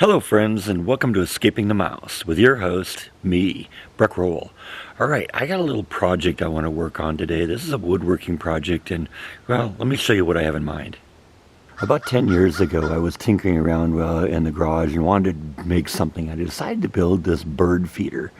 Hello friends, and welcome to Escaping the Mouse with your host, me, Breck Roll. Alright, I got a little project I want to work on today. This is a woodworking project, and well, let me show you what I have in mind. About 10 years ago, I was tinkering around in the garage and wanted to make something. I decided to build this bird feeder.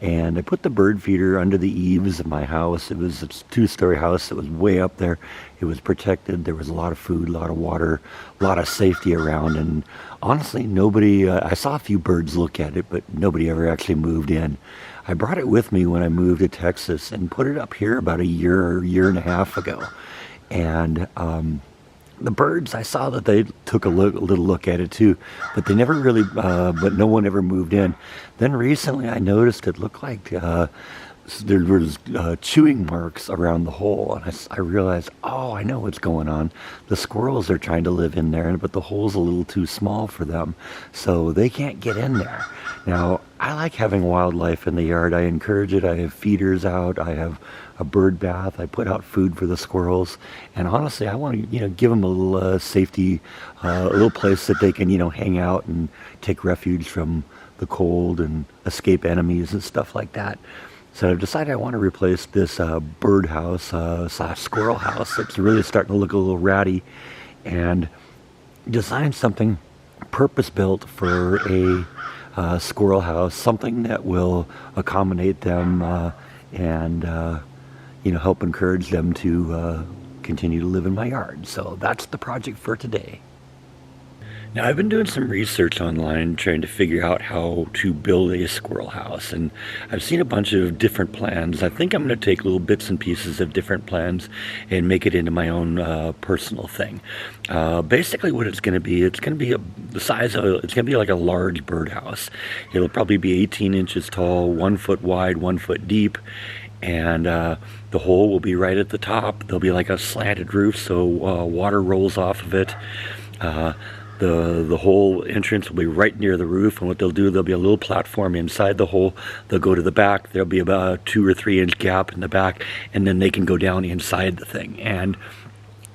And I put the bird feeder under the eaves of my house. It was a two-story house that was way up there. It was protected. There was a lot of food, a lot of water, a lot of safety around. And honestly, nobody, I saw a few birds look at it, but nobody ever actually moved in. I brought it with me when I moved to Texas and put it up here about a year and a half ago. And the birds, I saw that they took a little look at it too, but they never really, but no one ever moved in. Then recently I noticed it looked like there was chewing marks around the hole, and I realized, oh, I know what's going on. The squirrels are trying to live in there, but the hole's a little too small for them, so they can't get in there. Now, I like having wildlife in the yard. I encourage it. I have feeders out. I have a bird bath. I put out food for the squirrels, and honestly, I want to, give them a little safety, a little place that they can, hang out and take refuge from the cold and escape enemies and stuff like that. So I've decided I want to replace this bird house slash squirrel house that's really starting to look a little ratty, and design something purpose-built for a squirrel house, something that will accommodate them and help encourage them to continue to live in my yard. So that's the project for today. Now, I've been doing some research online trying to figure out how to build a squirrel house, and I've seen a bunch of different plans. I think I'm going to take little bits and pieces of different plans and make it into my own personal thing. Basically what it's going to be the size of it's going to be like a large birdhouse. It'll probably be 18 inches tall, 1 foot wide, 1 foot deep, and the hole will be right at the top. There'll be like a slanted roof, so water rolls off of it. The whole entrance will be right near the roof, and what they'll do, there'll be a little platform inside the hole. They'll go to the back. There'll be about a 2 or 3 inch gap in the back, and then they can go down inside the thing. And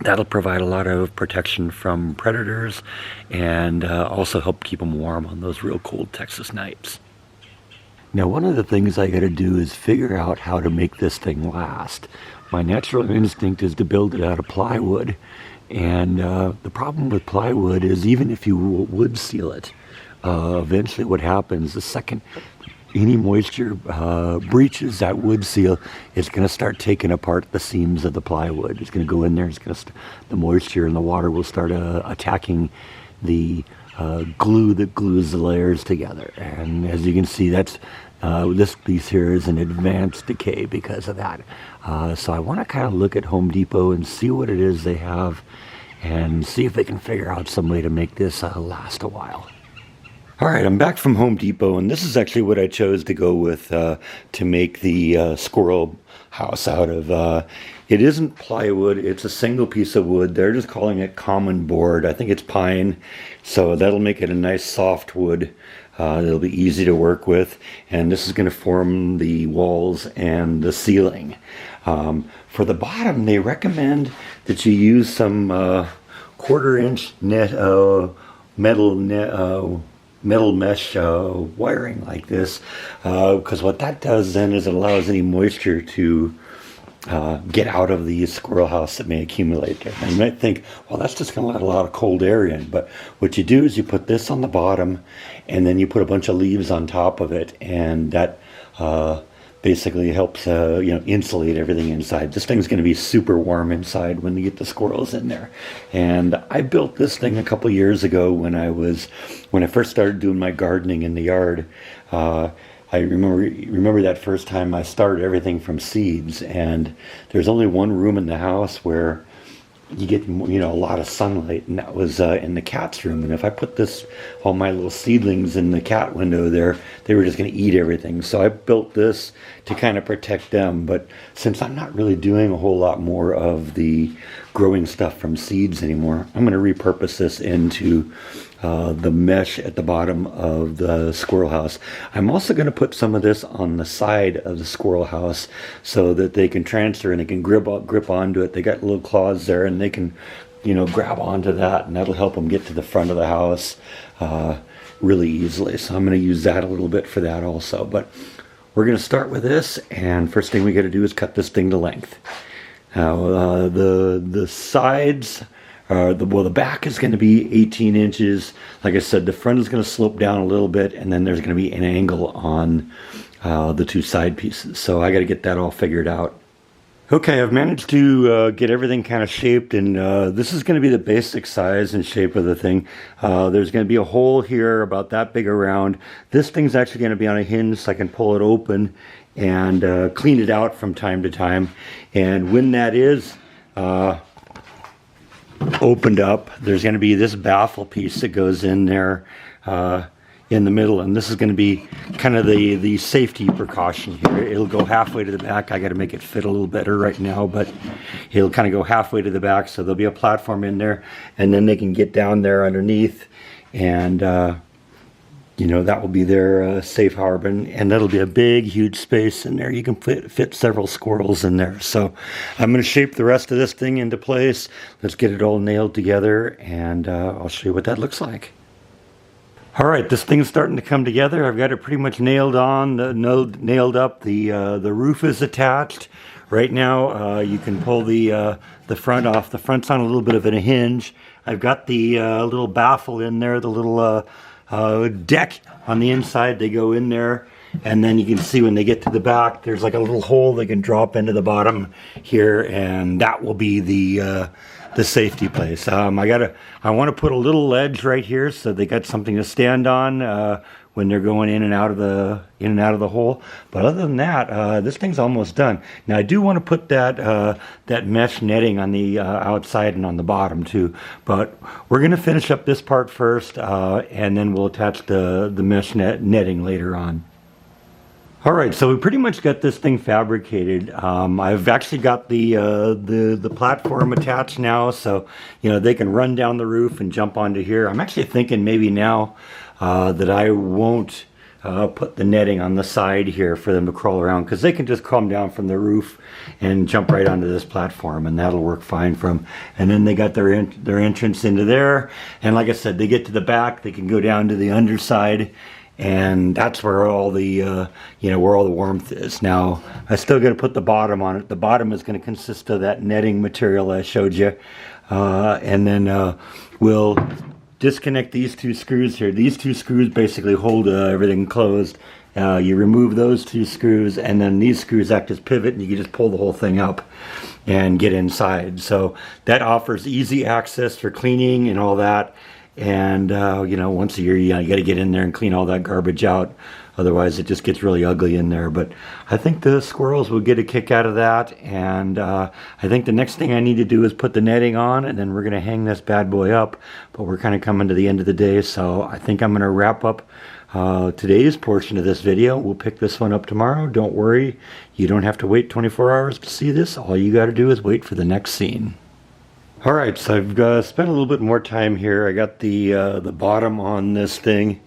that'll provide a lot of protection from predators, and also help keep them warm on those real cold Texas nights. Now, one of the things I got to do is figure out how to make this thing last. My natural instinct is to build it out of plywood. And the problem with plywood is, even if you wood seal it, eventually what happens, the second any moisture breaches that wood seal, it's going to start taking apart the seams of the plywood. It's going to go in there, the moisture and the water will start attacking the glue that glues the layers together. And as you can see, that's this piece here is an advanced decay because of that. So I want to kind of look at Home Depot and see what it is they have, and see if they can figure out some way to make this last a while. Alright, I'm back from Home Depot, and this is actually what I chose to go with to make the squirrel house out of. It isn't plywood, it's a single piece of wood. They're just calling it common board. I think it's pine, so that'll make it a nice soft wood. It'll be easy to work with, and this is going to form the walls and the ceiling. For the bottom, they recommend that you use some 1/4 inch metal mesh wiring like this, because what that does then is it allows any moisture to get out of the squirrel house that may accumulate there. Now you might think, well, that's just going to let a lot of cold air in, but what you do is you put this on the bottom, and then you put a bunch of leaves on top of it, and that basically helps insulate everything inside. This thing's going to be super warm inside when you get the squirrels in there. And I built this thing a couple years ago when I first started doing my gardening in the yard. I remember that first time I started everything from seeds, and there's only one room in the house where you get a lot of sunlight, and that was in the cat's room. And if I put all my little seedlings in the cat window there, they were just going to eat everything. So I built this to kind of protect them. But since I'm not really doing a whole lot more of the growing stuff from seeds anymore, I'm going to repurpose this into the mesh at the bottom of the squirrel house. I'm also going to put some of this on the side of the squirrel house so that they can transfer and they can grip onto it. They got little claws there, and they can grab onto that, and that'll help them get to the front of the house. really easily. So I'm going to use that a little bit for that also. But we're going to start with this, and first thing we got to do is cut this thing to length. Now the sides, the back is going to be 18 inches. Like I said, the front is going to slope down a little bit, and then there's going to be an angle on the two side pieces. So I got to get that all figured out. Okay, I've managed to get everything kind of shaped, and this is going to be the basic size and shape of the thing. There's going to be a hole here about that big around. This thing's actually going to be on a hinge so I can pull it open and clean it out from time to time. And when that is opened up, there's going to be this baffle piece that goes in there in the middle, and this is going to be kind of the safety precaution here. It'll go halfway to the back. I got to make it fit a little better right now, but it'll kind of go halfway to the back, so there'll be a platform in there, and then they can get down there underneath, and you know, that will be their safe harbor, and that'll be a big, huge space in there. You can fit several squirrels in there. So I'm going to shape the rest of this thing into place. Let's get it all nailed together, and I'll show you what that looks like. All right, this thing's starting to come together. I've got it pretty much nailed on, nailed up. The roof is attached. Right now, you can pull the front off. The front's on a little bit of a hinge. I've got the little baffle in there, the little deck on the inside. They go in there, and then you can see when they get to the back, there's like a little hole they can drop into the bottom here, and that will be the safety place. I want to put a little ledge right here so they got something to stand on when they're going in and out of the hole. But other than that, this thing's almost done. Now I do want to put that mesh netting on the outside and on the bottom too. But we're going to finish up this part first, and then we'll attach the mesh netting later on. All right, so we pretty much got this thing fabricated. I've actually got the platform attached now, so you know they can run down the roof and jump onto here. I'm actually thinking maybe now that I won't put the netting on the side here for them to crawl around, because they can just come down from the roof and jump right onto this platform, and that'll work fine for them. And then they got their entrance into there, and like I said, they get to the back, they can go down to the underside. And that's where all the where all the warmth is. Now I still got to put the bottom on it. The bottom is going to consist of that netting material I showed you, and then we'll disconnect these two screws here. These two screws basically hold everything closed. You remove those two screws, and then these screws act as pivot, and you can just pull the whole thing up and get inside. So that offers easy access for cleaning and all that. And once a year you got to get in there and clean all that garbage out, otherwise it just gets really ugly in there. But I think the squirrels will get a kick out of that, and I think the next thing I need to do is put the netting on, and then we're going to hang this bad boy up. But we're kind of coming to the end of the day, so I think I'm going to wrap up today's portion of this video. We'll pick this one up tomorrow. Don't worry, you don't have to wait 24 hours to see this. All you got to do is wait for the next scene. All right, so I've spent a little bit more time here. I got the bottom on this thing,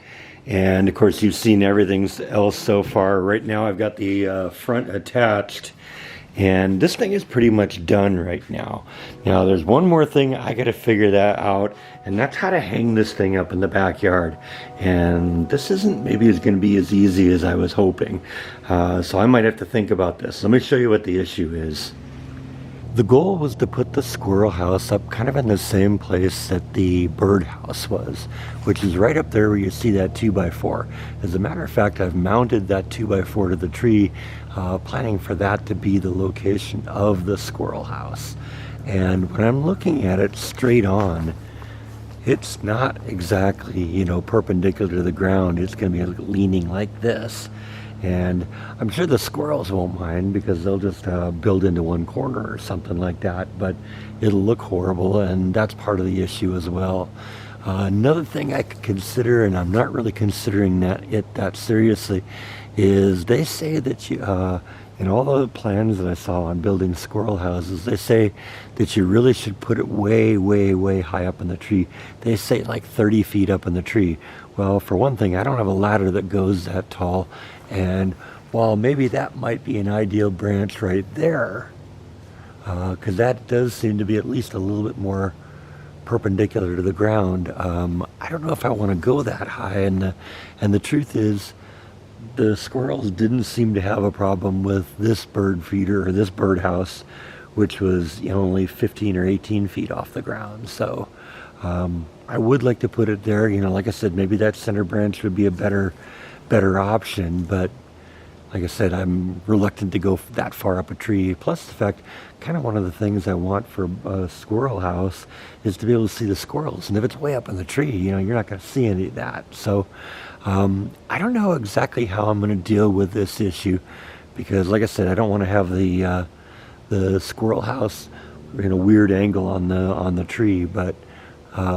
and of course you've seen everything else so far. Right now I've got the front attached, and this thing is pretty much done right now. Now there's one more thing I got to figure that out, and that's how to hang this thing up in the backyard. And this isn't maybe going to be as easy as I was hoping, so I might have to think about this. Let me show you what the issue is. The goal was to put the squirrel house up kind of in the same place that the bird house was, which is right up there where you see that 2x4. As a matter of fact, I've mounted that 2x4 to the tree, planning for that to be the location of the squirrel house. And when I'm looking at it straight on, it's not exactly, perpendicular to the ground. It's going to be leaning like this. And I'm sure the squirrels won't mind, because they'll just build into one corner or something like that, but it'll look horrible, and that's part of the issue as well. Another thing I could consider, and I'm not really considering that seriously, is they say that you, in all the plans that I saw on building squirrel houses, they say that you really should put it way, way, way high up in the tree. They say like 30 feet up in the tree. Well, for one thing, I don't have a ladder that goes that tall. And while maybe that might be an ideal branch right there, because that does seem to be at least a little bit more perpendicular to the ground. I don't know if I want to go that high, and the truth is, the squirrels didn't seem to have a problem with this bird feeder or this birdhouse, which was only 15 or 18 feet off the ground. So I would like to put it there. Like I said, maybe that center branch would be a better option, but like I said, I'm reluctant to go that far up a tree. Plus the fact, kind of one of the things I want for a squirrel house is to be able to see the squirrels. And if it's way up in the tree, you're not going to see any of that. So I don't know exactly how I'm going to deal with this issue, because like I said, I don't want to have the squirrel house in a weird angle on the tree, but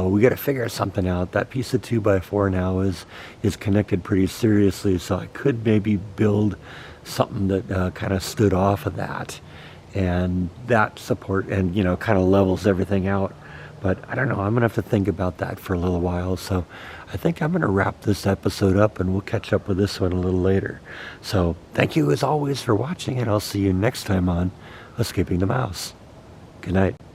we got to figure something out. That piece of 2x4 now is connected pretty seriously, so I could maybe build something that kind of stood off of that, and that support and kind of levels everything out. But I don't know, I'm gonna have to think about that for a little while. So I think I'm gonna wrap this episode up, and we'll catch up with this one a little later. So thank you as always for watching, and I'll see you next time on Escaping the Mouse. Good night.